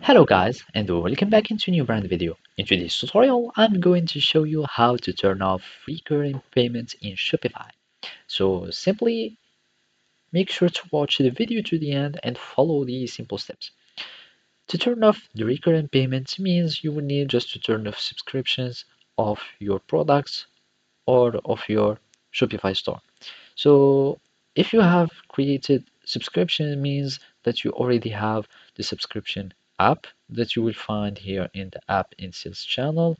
Hello guys and welcome back into a new brand video. In today's tutorial, I'm going to show you how to turn off recurring payments in Shopify. So simply make sure to watch the video to the end and follow these simple steps. To turn off the recurring payments means you will need just to turn off subscriptions of your products or of your Shopify store. So if you have created subscription means that you already have the subscription app that you will find here in the app in sales channel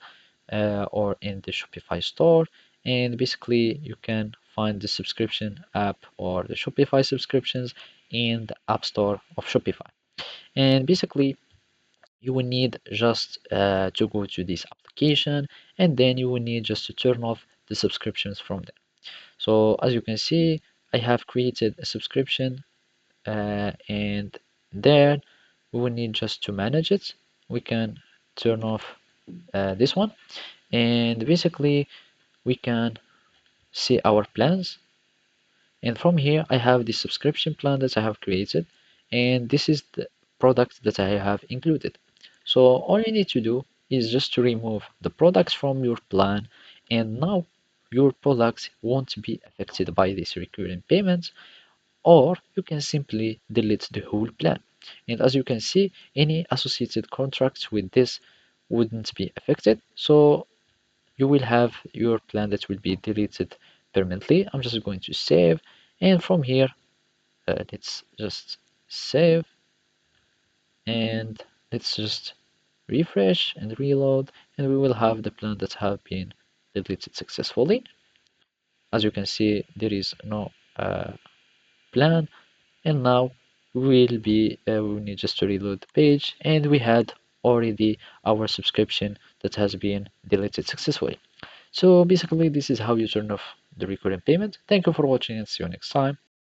or in the Shopify store. And basically you can find the subscription app or the Shopify subscriptions in the app store of Shopify. And basically you will need just to go to this application and then you will need just to turn off the subscriptions from there. So as you can see, I have created a subscription and there we will need just to manage it. We can turn off this one and basically we can see our plans, and from here I have the subscription plan that I have created, and this is the product that I have included. So all you need to do is just to remove the products from your plan, and now your products won't be affected by these recurring payments, or you can simply delete the whole plan. And as you can see, any associated contracts with this wouldn't be affected. So you will have your plan that will be deleted permanently. I'm just going to save, and from here let's just save, and let's just refresh and reload, and we will have the plan that have been deleted successfully. As you can see, there is no plan, and now we need just to reload the page, and we had already our subscription that has been deleted successfully. So basically this is how you turn off the recurring payment. Thank you for watching and see you next time.